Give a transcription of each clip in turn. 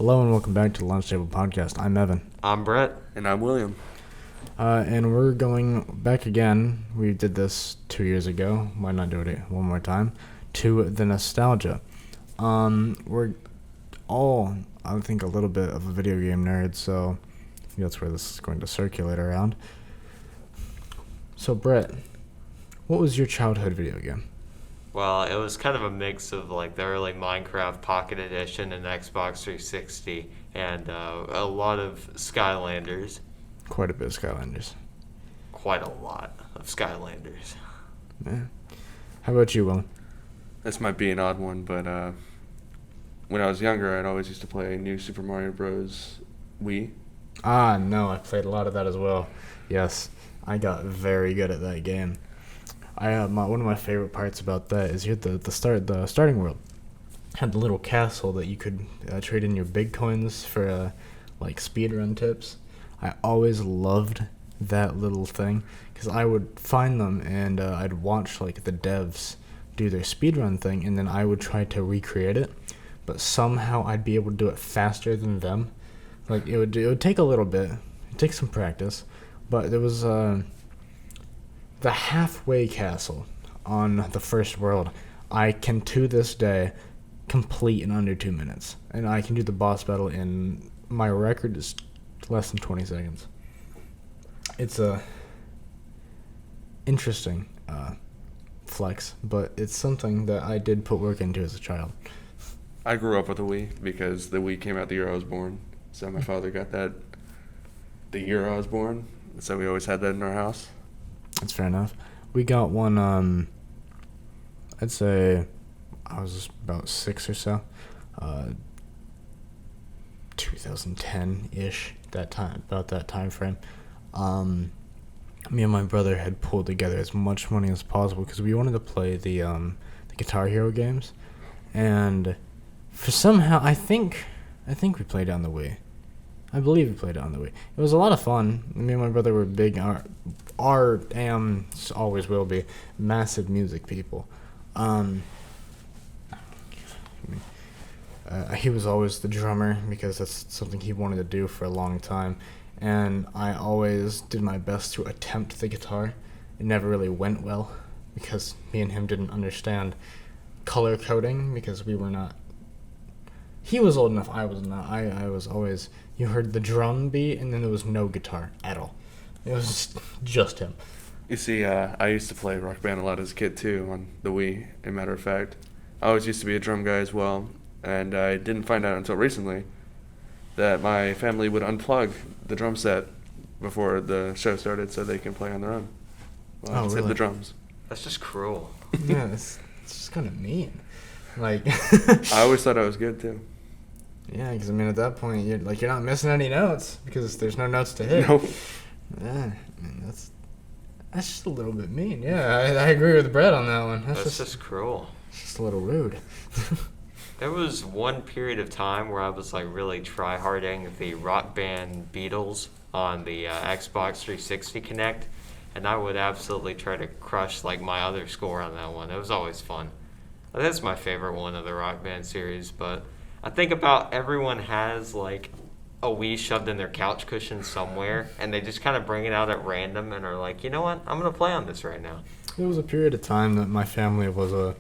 Hello and welcome back to the Launch Table Podcast. I'm Evan. I'm Brett. And I'm William. And we're going back again. We did this 2 years ago. Why not do it one more time? To the nostalgia. We're all, I think, a little bit of a video game nerd, so I think that's where this is going to circulate around. So, Brett, what was your childhood video game? Well, it was kind of a mix of like the early Minecraft Pocket Edition and Xbox 360 and a lot of Skylanders. Quite a bit of Skylanders. Quite a lot of Skylanders. Yeah. How about you, Will? This might be an odd one, but when I was younger, I'd always used to play New Super Mario Bros. Wii. No, I played a lot of that as well. Yes, I got very good at that game. One of my favorite parts about that is you had the starting world had the little castle that you could trade in your big coins for like speedrun tips. I always loved that little thing because I would find them and I'd watch like the devs do their speedrun thing, and then I would try to recreate it, but somehow I'd be able to do it faster than them. Like it would take a little bit, it'd take some practice, but there was the halfway castle on the first world. I can to this day complete in under 2 minutes, and I can do the boss battle in my record is less than 20 seconds. It's a interesting flex, but it's something that I did put work into as a child. I grew up with a Wii because the Wii came out the year I was born. So my father got that the year I was born. So we always had that in our house. That's fair enough. We got one, I'd say I was about 6 or so. 2010-ish, about that time frame. Me and my brother had pulled together as much money as possible because we wanted to play the Guitar Hero games, and for somehow I think we played it on the Wii. I believe we played it on the Wii. It was a lot of fun. Me and my brother were big, always will be, massive music people. He was always the drummer because that's something he wanted to do for a long time. And I always did my best to attempt the guitar. It never really went well because me and him didn't understand color coding because we were not. He was old enough, I was not. I was always, you heard the drum beat and then there was no guitar at all. It was just him. You see, I used to play Rock Band a lot as a kid too on the Wii, as a matter of fact. I always used to be a drum guy as well, and I didn't find out until recently that my family would unplug the drum set before the show started so they can play on their own. Well, Oh, hit really? the drums. That's just cruel. Yeah, it's just kind of mean. Like, I always thought I was good too. yeah, because I mean at that point you're not missing any notes because there's no notes to hit. Nope. Yeah, I mean, that's just a little bit mean. Yeah, I agree with Brett on that one. That's just cruel. It's just a little rude. There was one period of time where I was like really try-harding the Rock Band Beatles on the Xbox 360 Connect, and I would absolutely try to crush like my other score on that one. It was always fun. That's my favorite one of the Rock Band series, but I think about everyone has like a Wii shoved in their couch cushion somewhere, and they just kind of bring it out at random and are like, you know what, I'm going to play on this right now. There was a period of time that my family was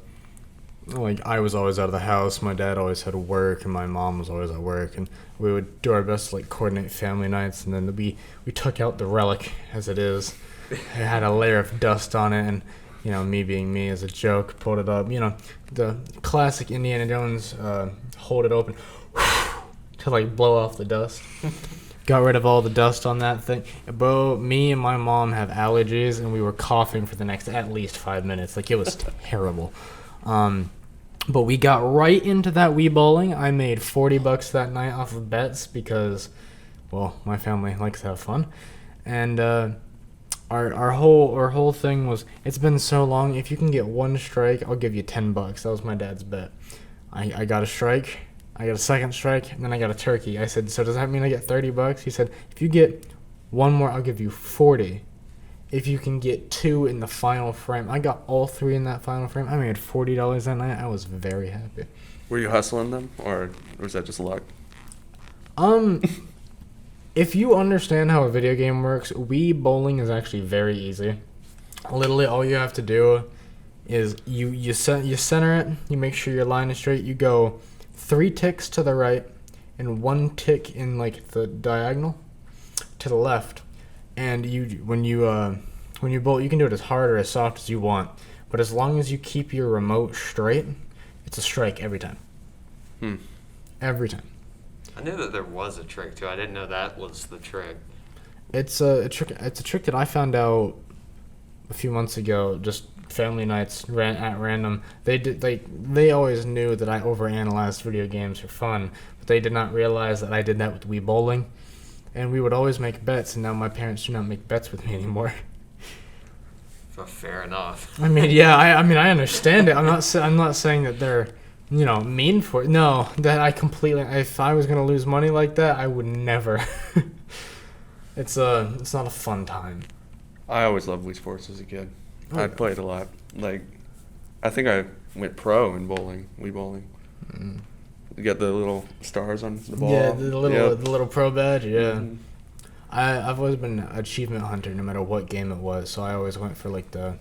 I was always out of the house. My dad always had to work, and my mom was always at work, and we would do our best to like coordinate family nights. And then we took out the relic as it is. It had a layer of dust on it, and me being me as a joke, pulled it up. The classic Indiana Jones, hold it open to like blow off the dust. Got rid of all the dust on that thing. Bro, me and my mom have allergies, and we were coughing for the next at least 5 minutes. Like, it was terrible. But we got right into that Wii bowling. I made $40 that night off of bets because, well, my family likes to have fun. And our whole thing was, it's been so long, if you can get one strike, I'll give you $10. That was my dad's bet. I got a strike, I got a second strike, and then I got a turkey. I said, so does that mean I get $30? He said, if you get one more, I'll give you 40. If you can get 2 in the final frame. I got all 3 in that final frame. I made $40 that night. I was very happy. Were you hustling them, or was that just luck? Um, if you understand how a video game works, Wii bowling is actually very easy. Literally, all you have to do is you center it. You make sure your line is straight. You go 3 ticks to the right and 1 tick in like the diagonal to the left. And when you bowl, you can do it as hard or as soft as you want. But as long as you keep your remote straight, it's a strike every time. Every time. I knew that there was a trick too. I didn't know that was the trick. It's a trick. It's a trick that I found out a few months ago. Just family nights at random. They always knew that I overanalyzed video games for fun, but they did not realize that I did that with Wii bowling. And we would always make bets, and now my parents do not make bets with me anymore. Well, fair enough. I mean, yeah, I understand it. I'm not saying that they're, mean for it. No, that I completely. If I was gonna lose money like that, I would never. It's not a fun time. I always loved Wii Sports as a kid. Oh, I'd play it a lot. Like, I think I went pro in bowling, Wii bowling. You get the little stars on the ball. Yeah, the little pro badge. Yeah. Mhm. I've always been an achievement hunter, no matter what game it was. So I always went for like the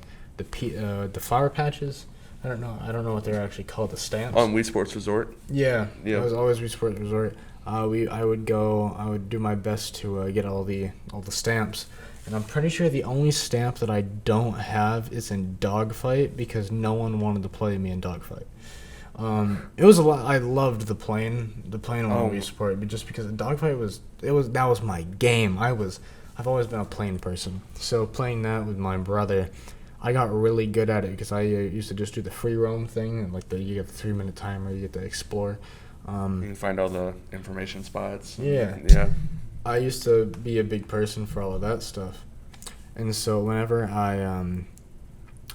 flower patches. I don't know what they're actually called. The stamps. On Wii Sports Resort. Yeah. Yeah. I was always Wii Sports Resort. I would do my best to get all the stamps. And I'm pretty sure the only stamp that I don't have is in Dogfight because no one wanted to play me in Dogfight. It was a lot. I loved the plane on Wii Sport, but just because the Dogfight that was my game. I've always been a plane person. So playing that with my brother, I got really good at it because I used to just do the free roam thing and like you get the 3-minute timer, you get to explore. You can find all the information spots. Yeah. Yeah. I used to be a big person for all of that stuff. And so whenever I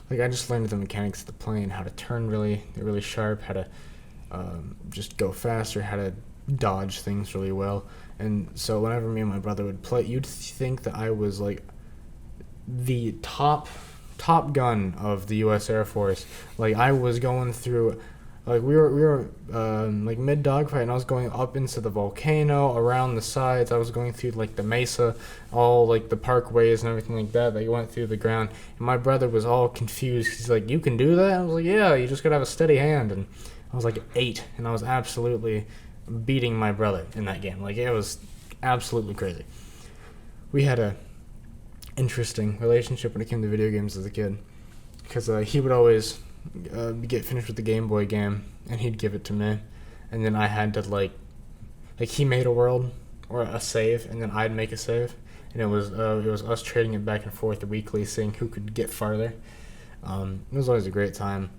just learned the mechanics of the plane, how to turn really sharp, how to just go faster, how to dodge things really well. And so whenever me and my brother would play, you'd think that I was like the top gun of the U.S. Air Force. Like I was going through. Like we were like mid dogfight, and I was going up into the volcano, around the sides. I was going through like the mesa, all like the parkways and everything like that. That went through the ground, and my brother was all confused. He's like, "You can do that?" I was like, "Yeah, you just gotta have a steady hand." And I was like 8, and I was absolutely beating my brother in that game. Like it was absolutely crazy. We had a interesting relationship when it came to video games as a kid, because he would always get finished with the Game Boy game and he'd give it to me, and then I had to like he made a world or a save and then I'd make a save, and it was us trading it back and forth weekly, seeing who could get farther. It was always a great time.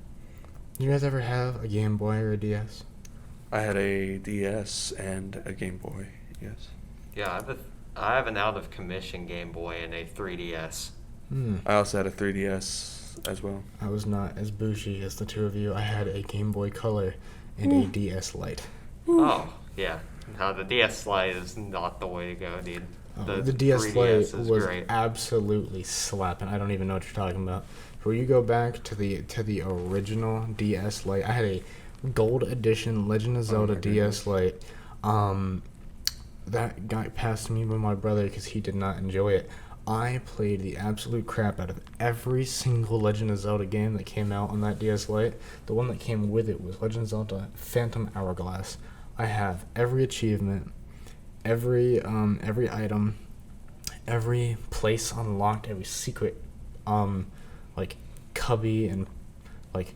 You guys ever have a Game Boy or a DS? I had a DS and a Game Boy. Yes. Yeah, I have an out of commission Game Boy and a 3DS. I also had a 3DS as well. I was not as bougie as the two of you. I had a Game Boy Color and a DS Lite. Oh, yeah. No, the DS Lite is not the way to go, dude. The DS Lite 3DS is was great. absolutely slapping. I don't even know what you're talking about. When you go back to the original DS Lite, I had a gold edition Legend of Zelda DS Lite. That got passed to me by my brother because he did not enjoy it. I played the absolute crap out of every single Legend of Zelda game that came out on that DS Lite. The one that came with it was Legend of Zelda Phantom Hourglass. I have every achievement, every item, every place unlocked, every secret, like cubby and like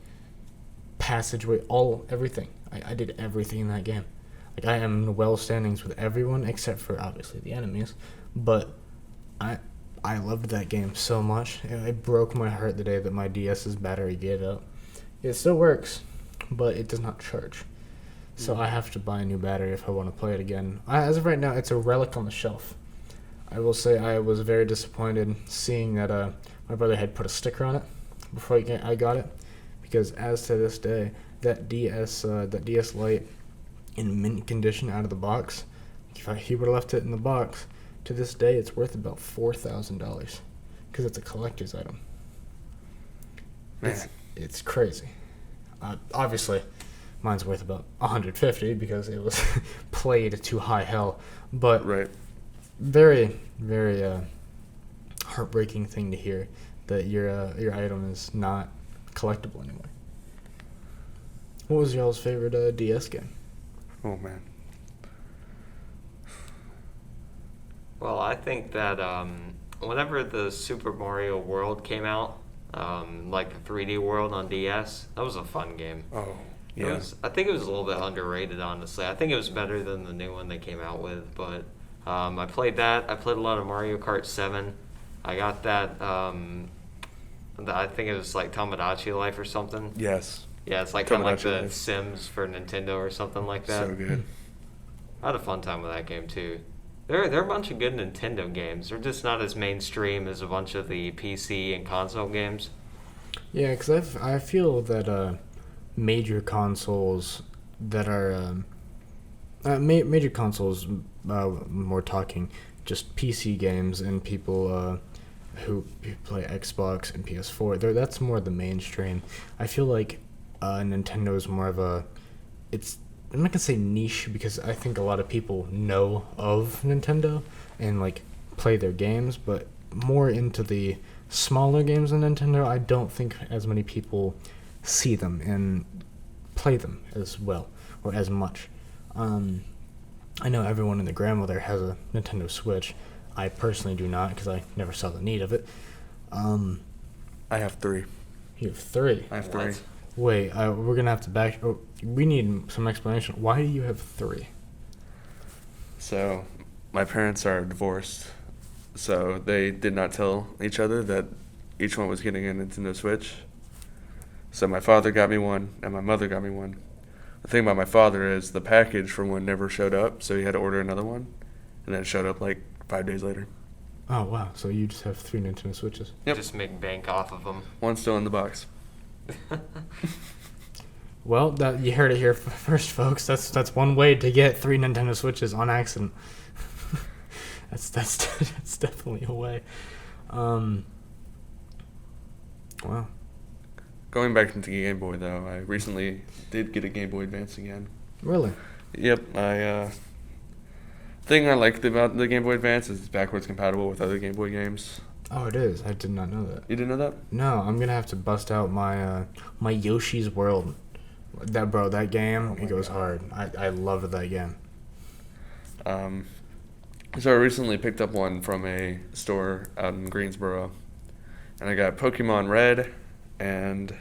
passageway, everything. I did everything in that game. Like I am in well standings with everyone except for obviously the enemies, but I loved that game so much. It broke my heart the day that my DS's battery gave up. It still works, but it does not charge. So I have to buy a new battery if I want to play it again. As of right now, it's a relic on the shelf. I will say I was very disappointed seeing that my brother had put a sticker on it before I got it, because as to this day, that DS Lite in mint condition out of the box, if he would have left it in the box, to this day, it's worth about $4,000 because it's a collector's item. It's crazy. Obviously, Mine's worth about 150 because it was played to high hell. But Right. very, very heartbreaking thing to hear that your item is not collectible anymore. What was y'all's favorite DS game? Oh man. Well, I think that whenever the Super Mario World came out, like the 3D World on DS, that was a fun game. Oh It yeah. was, I think it was a little bit underrated, honestly. I think it was better than the new one they came out with, but I played that. I played a lot of Mario Kart 7. I got that, I think it was like Tomodachi Life or something. Yes. Yeah, it's like kind of like Tomodachi the Life. Sims for Nintendo or something like that. So good. I had a fun time with that game too. There are a bunch of good Nintendo games. They're just not as mainstream as a bunch of the PC and console games. Yeah, because I feel that major consoles that are major consoles, we're talking just PC games and people who play Xbox and PS4. That's more the mainstream. I feel like Nintendo is more of a. I'm not gonna say niche because I think a lot of people know of Nintendo and like play their games, but more into the smaller games on Nintendo. I don't think as many people see them and play them as well or as much. I know everyone and their grandmother has a Nintendo Switch. I personally do not because I never saw the need of it. I have 3. You have 3. I have 3. What? Wait, we're gonna have to back. Oh, we need some explanation. Why do you have 3? So, my parents are divorced, so they did not tell each other that each one was getting a Nintendo Switch. So my father got me one, and my mother got me one. The thing about my father is the package for one never showed up, so he had to order another one, and then it showed up like 5 days later. Oh wow! So you just have 3 Nintendo Switches. Yep. Just make bank off of them. One's still in the box. Well, that you heard it here first, folks. That's one way to get 3 Nintendo Switches on accident. that's that's definitely a way. Wow. Going back into Game Boy, though, I recently did get a Game Boy Advance again. Really? Yep, thing I liked about the Game Boy Advance is it's backwards compatible with other Game Boy games. Oh, it is. I did not know that. You didn't know that? No, I'm gonna have to bust out my my Yoshi's World. That game, Oh my it goes God. hard. I loved that game. So I recently picked up one from a store out in Greensboro, and I got Pokemon Red and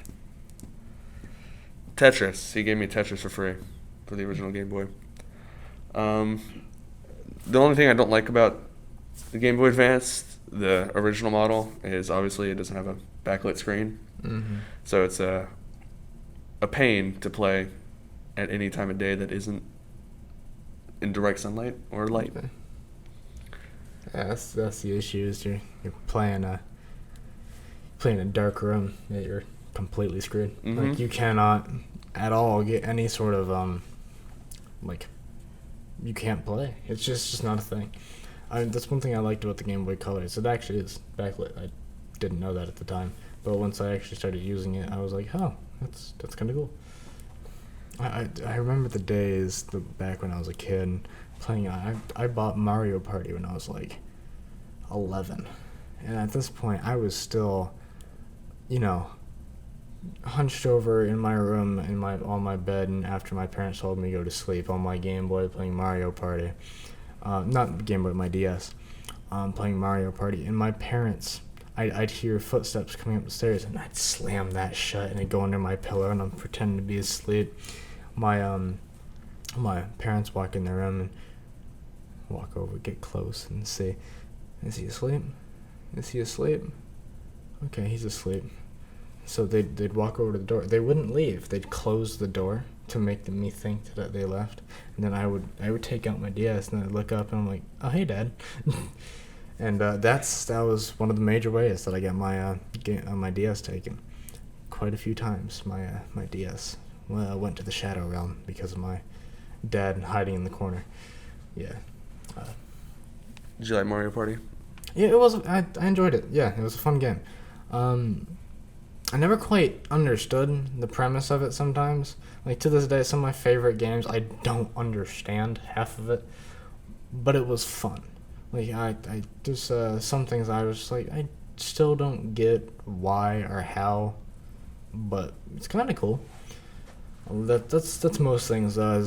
Tetris. He gave me Tetris for free for the original Game Boy. The only thing I don't like about the Game Boy Advance, the original model, is obviously it doesn't have a backlit screen, Mm-hmm. so it's a pain to play at any time of day that isn't in direct sunlight or light. Yeah, that's the issue. Is you're playing a dark room. Yeah, you're completely screwed. Mhm. Like you cannot at all get any sort of like you can't play. It's just not a thing. That's one thing I liked about the Game Boy Color. Is it actually is backlit. I didn't know that at the time, but once I actually started using it, I was like, oh, that's kind of cool. I remember the days back when I was a kid playing. I bought Mario Party when I was like 11, and at this point I was still, hunched over in my room on my bed, and after my parents told me to go to sleep on my Game Boy playing Mario Party. Not Game Boy, my DS. Playing Mario Party, and my parents. I'd hear footsteps coming up the stairs, and I'd slam that shut, and I'd go under my pillow, and I'm pretending to be asleep. My parents walk in their room and walk over, get close, and say, "Is he asleep? Is he asleep? Okay, he's asleep." So they'd walk over to the door. They wouldn't leave. They'd close the door to make me think that they left, and then I would take out my DS, and I'd look up, and I'm like, "Oh, hey, Dad." And that was one of the major ways that I got my DS taken. Quite a few times my DS went to the Shadow Realm because of my dad hiding in the corner. Yeah. Did you like Mario Party? Yeah, it was. I enjoyed it. Yeah, it was a fun game. I never quite understood the premise of it sometimes. Like, to this day, some of my favorite games, I don't understand half of it, but it was fun. Like, I just, some things I was like, I still don't get why or how, but it's kind of cool. That's most things. I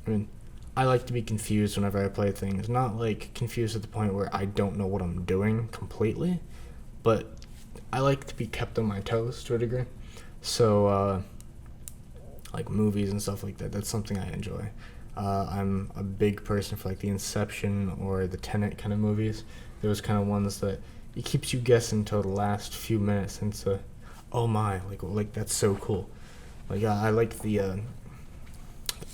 mean, I like to be confused whenever I play things. Not like confused at the point where I don't know what I'm doing completely, but I like to be kept on my toes to a degree. So, like movies and stuff like that, that's something I enjoy. I'm a big person for like the Inception or the Tenet kind of movies. Those kind of ones that it keeps you guessing until the last few minutes into, oh my, like that's so cool. Like I like the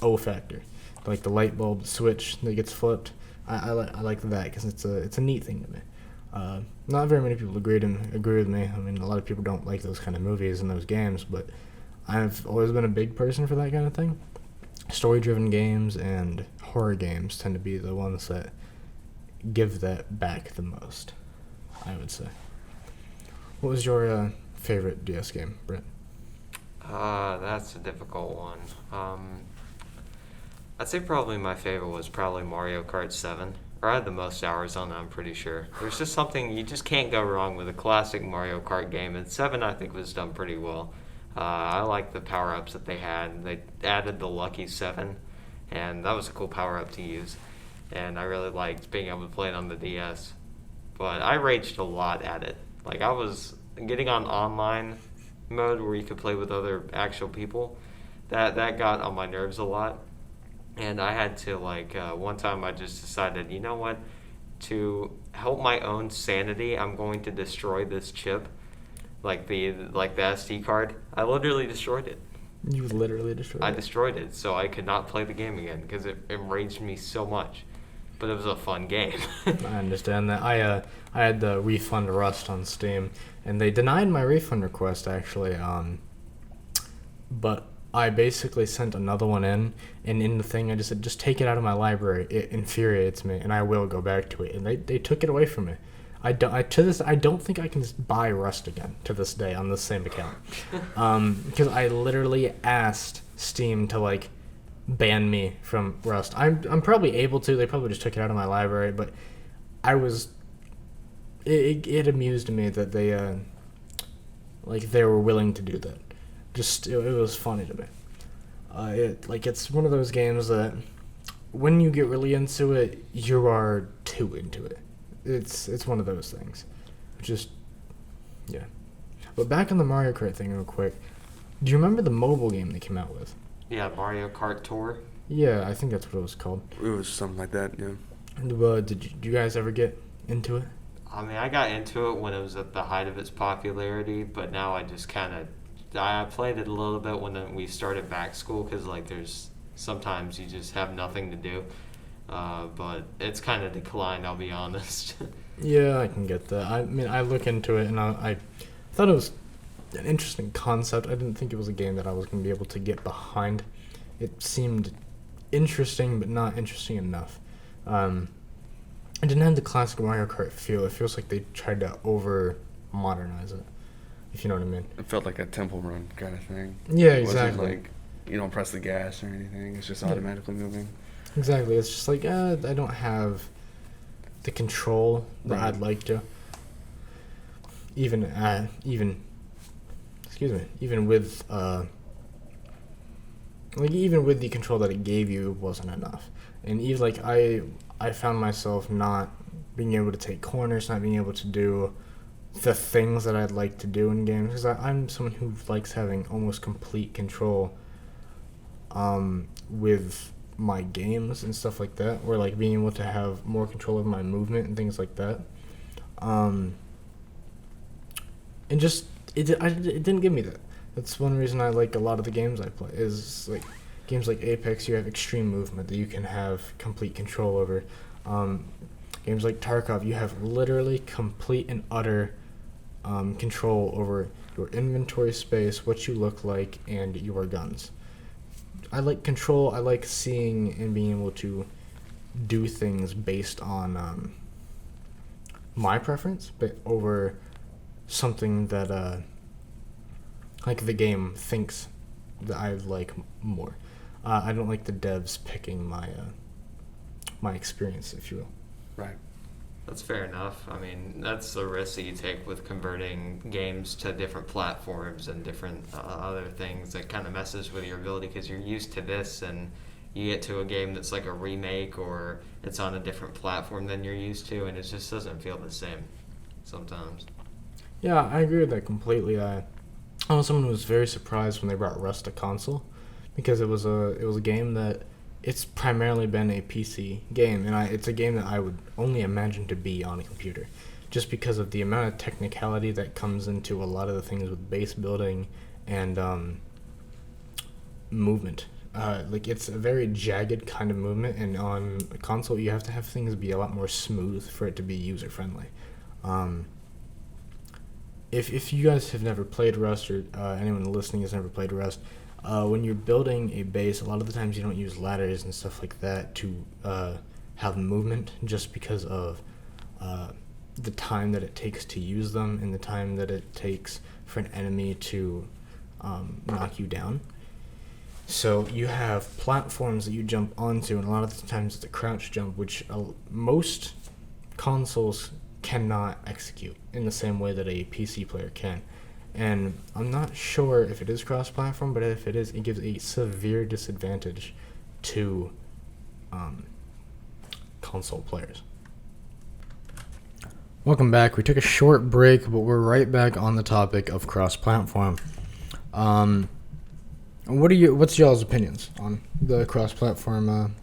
O factor, like the light bulb switch that gets flipped. I like that because it's a neat thing to me. Not very many people agree with me. I mean, a lot of people don't like those kind of movies and those games, but I've always been a big person for that kind of thing. Story-driven games and horror games tend to be the ones that give that back the most, I would say. What was your favorite DS game, Brent? That's a difficult one. I'd say probably my favorite was probably Mario Kart 7. Or I had the most hours on it, I'm pretty sure. There's just something, you just can't go wrong with a classic Mario Kart game, and 7 I think was done pretty well. I like the power-ups that they had. They added the Lucky 7, and that was a cool power-up to use. And I really liked being able to play it on the DS. But I raged a lot at it. Like, I was getting on online mode where you could play with other actual people. That got on my nerves a lot. And I had to, one time I just decided, you know what? To help my own sanity, I'm going to destroy this chip. Like the SD card. I literally destroyed it. You literally destroyed it? I destroyed it, so I could not play the game again because it enraged me so much. But it was a fun game. I understand that. I had the refund Rust on Steam, and they denied my refund request, actually. But I basically sent another one in, and in the thing I just said, just take it out of my library. It infuriates me, and I will go back to it. And they took it away from me. I don't think I can buy Rust again to this day on this same account. Because I literally asked Steam to, ban me from Rust. I'm probably able to. They probably just took it out of my library, but it amused me that they were willing to do that. Just, it was funny to me. It's one of those games that when you get really into it, you are too into it. It's one of those things. Just, yeah. But back on the Mario Kart thing real quick. Do you remember the mobile game they came out with? Yeah, Mario Kart Tour. Yeah, I think that's what it was called. It was something like that, yeah. Did you guys ever get into it? I mean, I got into it when it was at the height of its popularity, but now I just kind of... I played it a little bit when we started back school, because, there's... Sometimes you just have nothing to do. But it's kind of declined, I'll be honest. Yeah, I can get that. I mean, I look into it, and I thought it was an interesting concept. I didn't think it was a game that I was going to be able to get behind. It seemed interesting, but not interesting enough. It didn't have the classic Mario Kart feel. It feels like they tried to over-modernize it, if you know what I mean. It felt like a temple run kind of thing. Yeah, It exactly. wasn't you don't press the gas or anything. It's just automatically moving. Exactly. It's just I don't have the control that I'd like to. Even with even with the control that it gave you, it wasn't enough. And even I found myself not being able to take corners, not being able to do the things that I'd like to do in games, because I'm someone who likes having almost complete control with my games and stuff like that, or being able to have more control of my movement and things like that. And just it didn't give me that. That's one reason I like a lot of the games I play. Is games like Apex, you have extreme movement that you can have complete control over. Games like Tarkov, you have literally complete and utter control over your inventory space, what you look like, and your guns. I like control. I like seeing and being able to do things based on my preference, but over something that like the game thinks that I like more. I don't like the devs picking my experience, if you will. Right. That's fair enough. I mean, that's the risk that you take with converting games to different platforms and different other things that kind of messes with your ability because you're used to this and you get to a game that's like a remake or it's on a different platform than you're used to and it just doesn't feel the same sometimes. Yeah, I agree with that completely. I was someone who was very surprised when they brought Rust to console because it was a game that it's primarily been a PC game, and it's a game that I would only imagine to be on a computer, just because of the amount of technicality that comes into a lot of the things with base building and movement. Like it's a very jagged kind of movement, and on a console you have to have things be a lot more smooth for it to be user friendly. If you guys have never played Rust or anyone listening has never played Rust, when you're building a base, a lot of the times you don't use ladders and stuff like that to have movement just because of the time that it takes to use them and the time that it takes for an enemy to knock you down. So you have platforms that you jump onto, and a lot of the times it's a crouch jump, which most consoles cannot execute in the same way that a PC player can. And I'm not sure if it is cross-platform, but if it is, it gives a severe disadvantage to console players. Welcome back. We took a short break, but we're right back on the topic of cross-platform. What's y'all's opinions on the cross-platform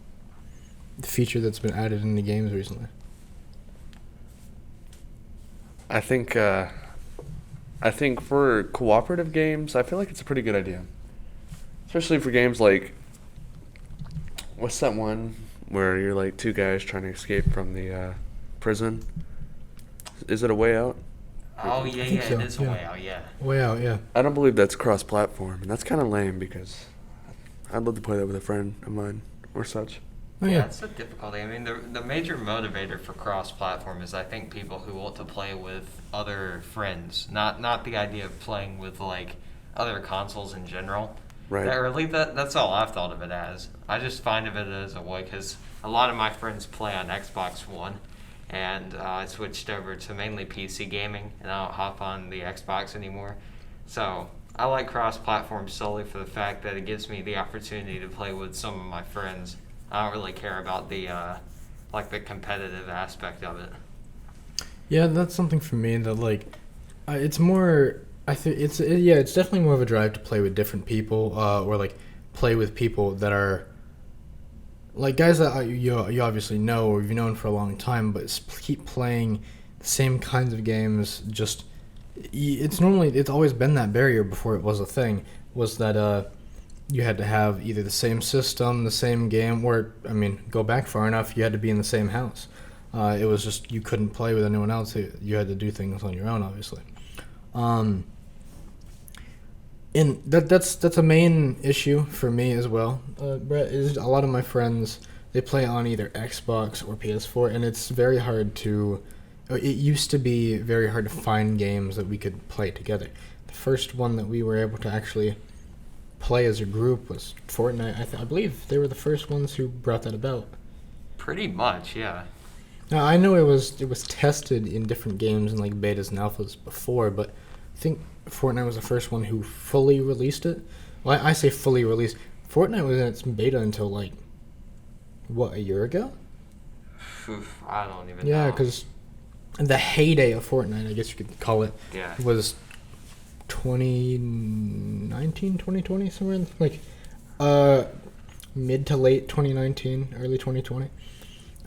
feature that's been added in the games recently? I think for cooperative games, I feel like it's a pretty good idea. Especially for games like, what's that one where you're like two guys trying to escape from the prison? Is it A Way Out? Oh, yeah, so, it is a yeah. way out, yeah. Way out, yeah. I don't believe that's cross-platform, and that's kind of lame because I'd love to play that with a friend of mine or such. Oh, Yeah, yeah. that's the difficulty. I mean, the major motivator for cross-platform is I think people who want to play with other friends, not the idea of playing with like other consoles in general. Right. Or at least that's all I've thought of it as. I just find of it as a way because a lot of my friends play on Xbox One, and I switched over to mainly PC gaming, and I don't hop on the Xbox anymore. So I like cross-platform solely for the fact that it gives me the opportunity to play with some of my friends. I don't really care about the the competitive aspect of it. Yeah, that's something for me that it's more. I think it's definitely more of a drive to play with different people, or like play with people that are like guys that you obviously know or you've known for a long time, but keep playing the same kinds of games. Just it's always been that barrier before it was a thing. Was that you had to have either the same system, the same game, or, I mean, go back far enough, you had to be in the same house. It was just, you couldn't play with anyone else. You had to do things on your own, obviously. And that's a main issue for me as well. Brett, is a lot of my friends, they play on either Xbox or PS4, and it's very hard to... It used to be very hard to find games that we could play together. The first one that we were able to actually play as a group was Fortnite. I believe they were the first ones who brought that about. Pretty much, yeah. Now I know it was tested in different games and like betas and alphas before, but I think Fortnite was the first one who fully released it. Well, I say fully released. Fortnite was in its beta until a year ago? I don't even know. Yeah, because the heyday of Fortnite, I guess you could call it, was 2019, 2020, somewhere mid to late 2019, early 2020.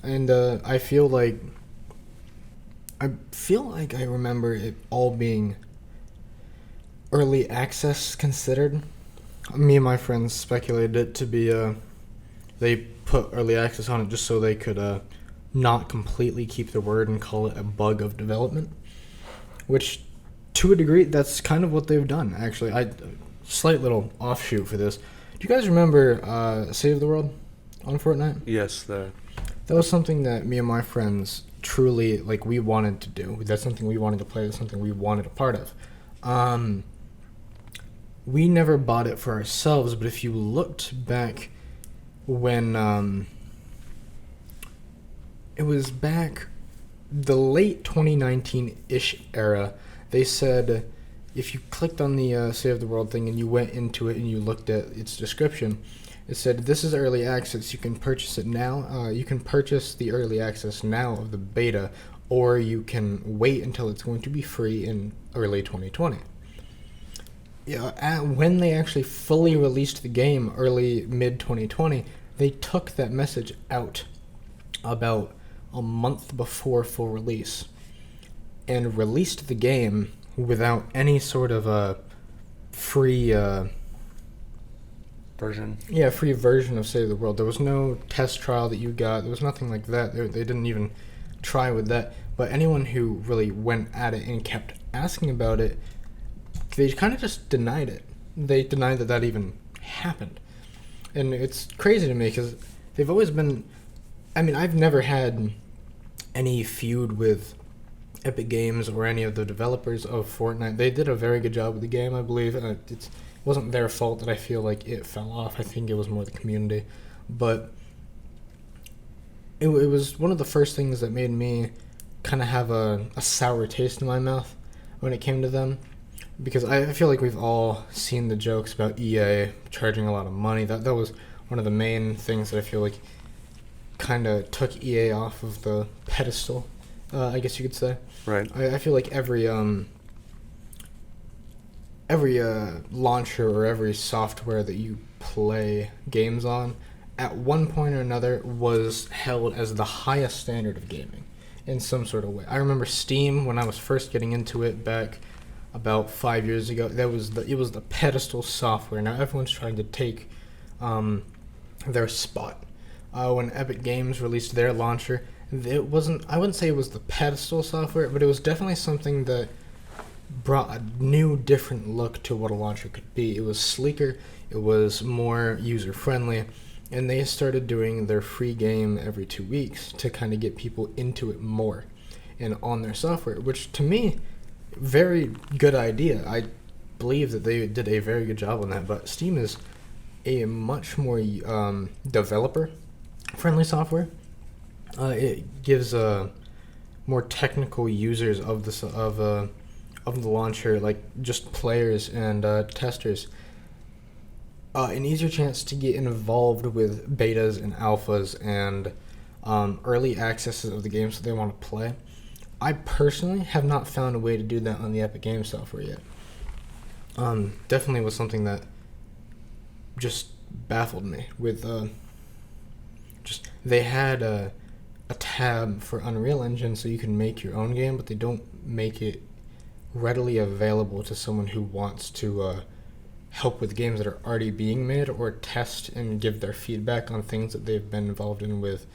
And I feel like I remember it all being early access considered. Me and my friends speculated it to be they put early access on it just so they could not completely keep their word and call it a bug of development, which to a degree that's kind of what they've done. Actually, slight little offshoot for this. Do you guys remember Save the World on Fortnite? Yes, That was something that me and my friends truly we wanted to do. That's something we wanted to play. That's something we wanted a part of. we never bought it for ourselves, but if you looked back when it was back the late 2019-ish era, they said if you clicked on the Save the World thing and you went into it and you looked at its description, it said, this is early access. You can purchase it now. You can purchase the early access now of the beta, or you can wait until it's going to be free in early 2020. Yeah, when they actually fully released the game mid-2020, they took that message out about a month before full release and released the game without any sort of a free version. Yeah, free version of Save the World. There was no test trial that you got. There was nothing like that. They didn't even try with that. But anyone who really went at it and kept asking about it, they kind of just denied it. They denied that even happened. And it's crazy to me because they've always been... I mean, I've never had any feud with Epic Games or any of the developers of Fortnite. They did a very good job with the game, I believe. It wasn't their fault that I feel like it fell off. I think it was more the community. But it was one of the first things that made me kind of have a sour taste in my mouth when it came to them. Because I feel like we've all seen the jokes about EA charging a lot of money. That was one of the main things that I feel like kind of took EA off of the pedestal, I guess you could say. Right. I feel like every launcher or every software that you play games on, at one point or another, was held as the highest standard of gaming in some sort of way. I remember Steam, when I was first getting into it back about 5 years ago, it was the pedestal software. Now everyone's trying to take their spot. When Epic Games released their launcher, I wouldn't say it was the pedestal software, but it was definitely something that brought a new, different look to what a launcher could be. It was sleeker, it was more user-friendly, and they started doing their free game every 2 weeks to kind of get people into it more and on their software, which to me, very good idea. I believe that they did a very good job on that, but Steam is a much more developer-friendly software. It gives more technical users of the launcher, like just players and testers, an easier chance to get involved with betas and alphas and early accesses of the games that they want to play. I personally have not found a way to do that on the Epic Games software yet. Definitely was something that just baffled me with they had a tab for Unreal Engine so you can make your own game, but they don't make it readily available to someone who wants to help with games that are already being made or test and give their feedback on things that they've been involved in with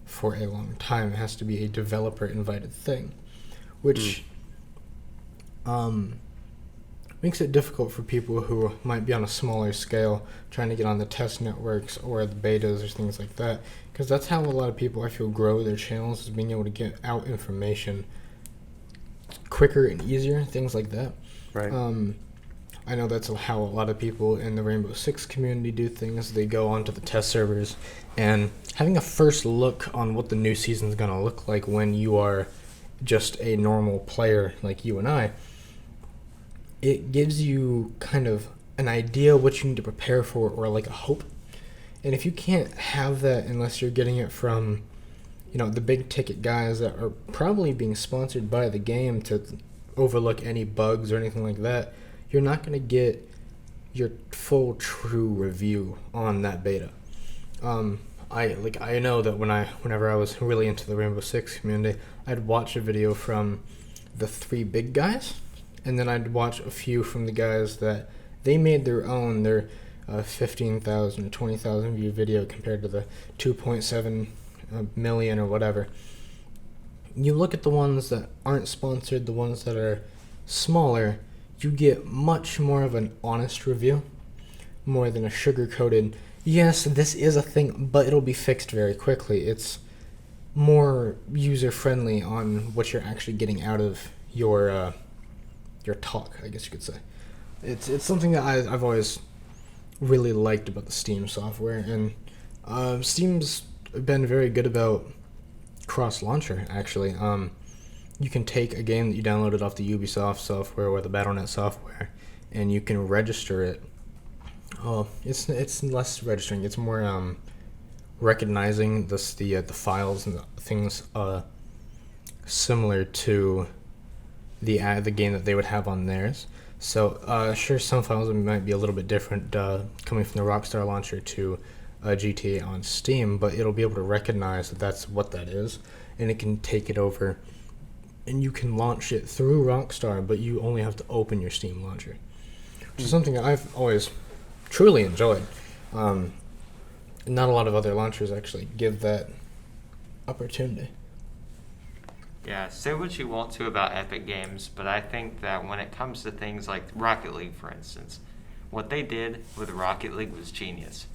for a long time. It has to be a developer invited thing, which makes it difficult for people who might be on a smaller scale trying to get on the test networks or the betas or things like that, because that's how a lot of people, I feel, grow their channels, is being able to get out information quicker and easier, things like that. Right. I know that's how a lot of people in the Rainbow Six community do things. They go onto the test servers, and having a first look on what the new season's going to look like when you are just a normal player like you and I, it gives you kind of an idea what you need to prepare for, or like a hope. And if you can't have that unless you're getting it from, the big ticket guys that are probably being sponsored by the game to overlook any bugs or anything like that, you're not going to get your full true review on that beta. I know that whenever I was really into the Rainbow Six community, I'd watch a video from the 3 big guys, and then I'd watch a few from the guys that they made their 15,000 or 20,000 view video compared to the 2.7 million or whatever. You look at the ones that aren't sponsored, the ones that are smaller, you get much more of an honest review, more than a sugar-coated, yes, this is a thing, but it'll be fixed very quickly. It's more user-friendly on what you're actually getting out of your talk, I guess you could say. It's something that I've always really liked about the Steam software, and Steam's been very good about cross-launcher, actually. You can take a game that you downloaded off the Ubisoft software or the Battle.net software, and you can register it. Oh, it's less registering. It's more recognizing the files and the things similar to the game that they would have on theirs. So sure, some files might be a little bit different coming from the Rockstar launcher to GTA on Steam, but it'll be able to recognize that that's what that is, and it can take it over, and you can launch it through Rockstar, but you only have to open your Steam launcher, which is something that I've always truly enjoyed. Not a lot of other launchers actually give that opportunity. Yeah, say what you want to about Epic Games, but I think that when it comes to things like Rocket League, for instance, what they did with Rocket League was genius.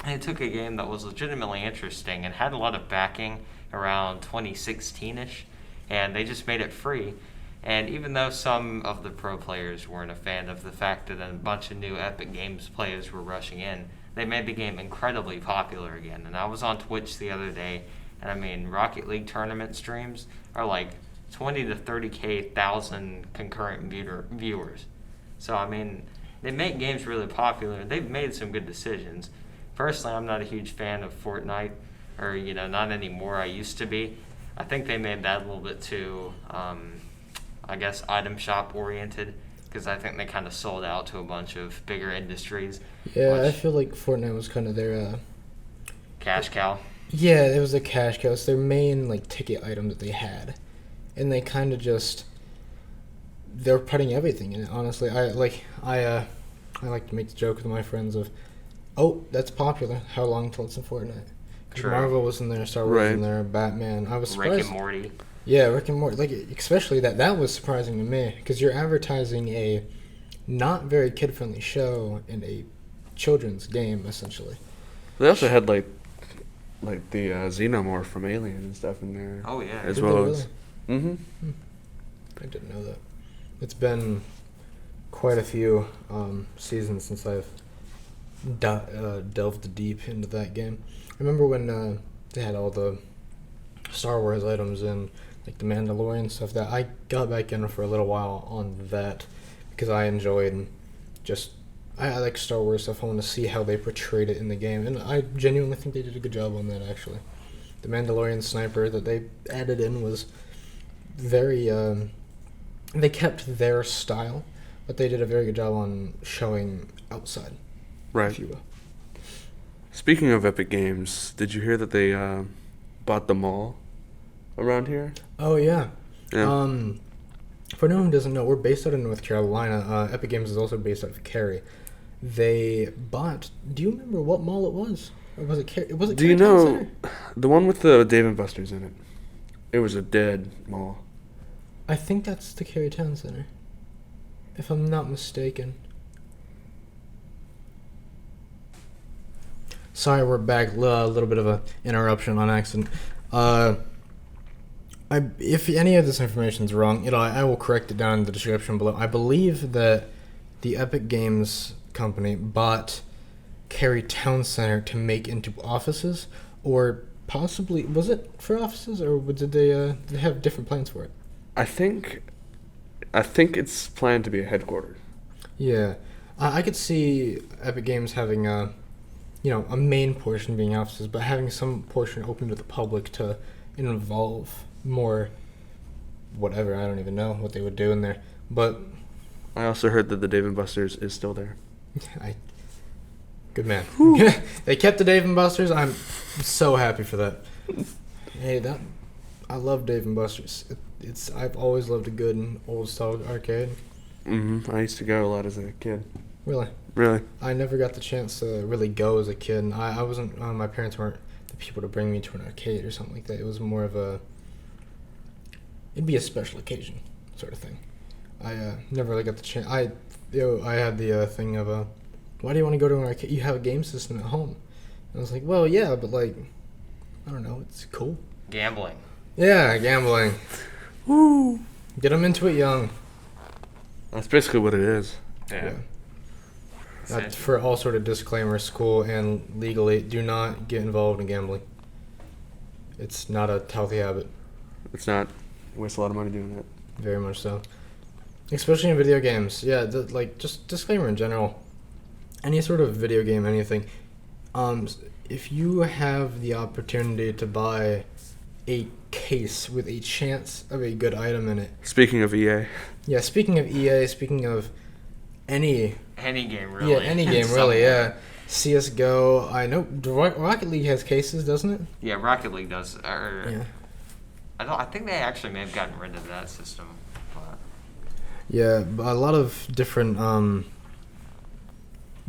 They took a game that was legitimately interesting and had a lot of backing around 2016-ish, and they just made it free. And even though some of the pro players weren't a fan of the fact that a bunch of new Epic Games players were rushing in, they made the game incredibly popular again. And I was on Twitch the other day, and I mean, Rocket League tournament streams are like 20 to 30,000 concurrent viewers. So, I mean, they make games really popular. They've made some good decisions. Personally, I'm not a huge fan of Fortnite, or, not anymore. I used to be. I think they made that a little bit too, I guess, item shop oriented, because I think they kind of sold out to a bunch of bigger industries. Yeah, I feel like Fortnite was kind of their cash cow. Yeah, it was a cash cow. It's their main ticket item that they had, and they kind of just they're putting everything in it. Honestly, I like to make the joke with my friends of, oh, that's popular. How long till it's in Fortnite? Because Marvel was in there, Star Wars was in there, Batman. I was surprised. Rick and Morty. Yeah, Rick and Morty. Especially that was surprising to me, because you're advertising a not very kid-friendly show and a children's game, essentially. They also had the Xenomorph from Alien and stuff in there. Oh yeah, as well as. Mm-hmm. I didn't know that. It's been quite a few seasons since I've delved deep into that game. I remember when they had all the Star Wars items and the Mandalorian stuff. That I got back in for a little while on that because I enjoyed I like Star Wars stuff. I want to see how they portrayed it in the game, and I genuinely think they did a good job on that. Actually, the Mandalorian sniper that they added in was very. They kept their style, but they did a very good job on showing outside. Right. If you will. Speaking of Epic Games, did you hear that they bought the mall around here? Oh yeah. Yeah. For anyone who doesn't know, we're based out of North Carolina. Epic Games is also based out of Cary. They bought. Do you remember what mall it was? Or was it? Was it? Do you know the one with the Dave & Buster's in it? It was a dead mall. I think that's the Cary Town Center, if I'm not mistaken. Sorry, we're back. A little bit of a interruption on accident. If any of this information is wrong, I will correct it down in the description below. I believe that the Epic Games company bought Cary Town Center to make into offices, or possibly was it for offices, or did they have different plans for it? I think it's planned to be a headquarters. Yeah, I could see Epic Games having a main portion being offices, but having some portion open to the public to involve more whatever. I don't even know what they would do in there. But I also heard that the Dave & Buster's is still there. Good man. They kept the Dave & Buster's. I'm so happy for that. Hey, I love Dave & Buster's. I've always loved a good old style arcade. Mm-hmm. I used to go a lot as a kid. Really? Really? I never got the chance to really go as a kid. I wasn't. My parents weren't the people to bring me to an arcade or something like that. It was more of it'd be a special occasion sort of thing. I never really got the chance. I had the thing of why do you want to go to an arcade? You have a game system at home. And I was like, well, yeah, but I don't know. It's cool. Gambling. Yeah, gambling. Woo! Get them into it young. That's basically what it is. Yeah. For all sort of disclaimers, school and legally, do not get involved in gambling. It's not a healthy habit. It's not. Waste a lot of money doing that. Very much so. Especially in video games. Yeah, just disclaimer in general. Any sort of video game, anything. If you have the opportunity to buy a case with a chance of a good item in it. Speaking of EA. Yeah, speaking of EA, speaking of any game, really. Yeah, any game, really, yeah. CSGO, I know Rocket League has cases, doesn't it? Yeah, Rocket League does. Yeah. I think they actually may have gotten rid of that system. But. Yeah, a lot of different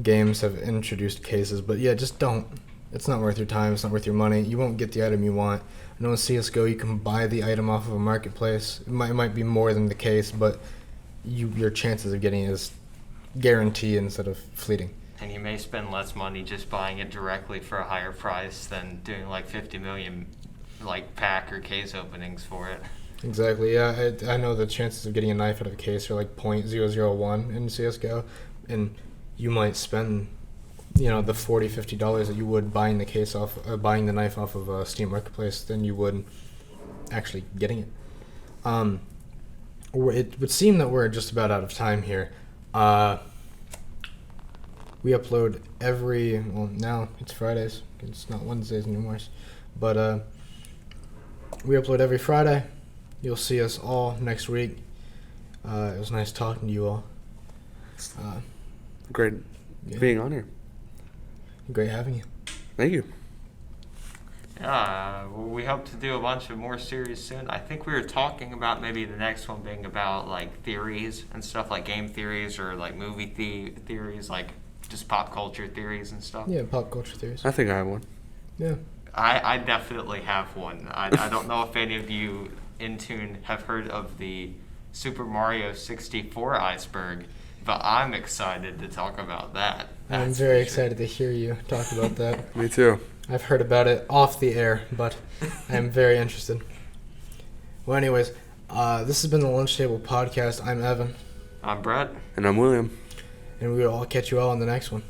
games have introduced cases, but yeah, just don't. It's not worth your time. It's not worth your money. You won't get the item you want. I know in CSGO you can buy the item off of a marketplace. It might be more than the case, but your chances of getting it is guaranteed instead of fleeting. And you may spend less money just buying it directly for a higher price than doing like 50 million pack or case openings for it. Exactly, yeah. I know the chances of getting a knife out of a case are like 0.001 in CSGO, and you might spend, the $40-$50 that you would buying the knife off of a Steam Marketplace than you would actually getting it. It would seem that we're just about out of time here. We upload now it's Fridays. It's not Wednesdays anymore. But we upload every Friday. You'll see us all next week. It was nice talking to you all. Great being on here. Great having you. Thank you. Yeah, we hope to do a bunch of more series soon. I think we were talking about maybe the next one being about theories and stuff, like game theories or movie theories, just pop culture theories and stuff. Yeah, pop culture theories. I think I have one. Yeah. I definitely have one. I don't know if any of you in tune have heard of the Super Mario 64 iceberg, but I'm excited to talk about that. I'm very excited to hear you talk about that. Me too. I've heard about it off the air, but I'm very interested. Well, anyways, this has been the Lunch Table Podcast. I'm Evan. I'm Brett. And I'm William. And we will catch you all on the next one.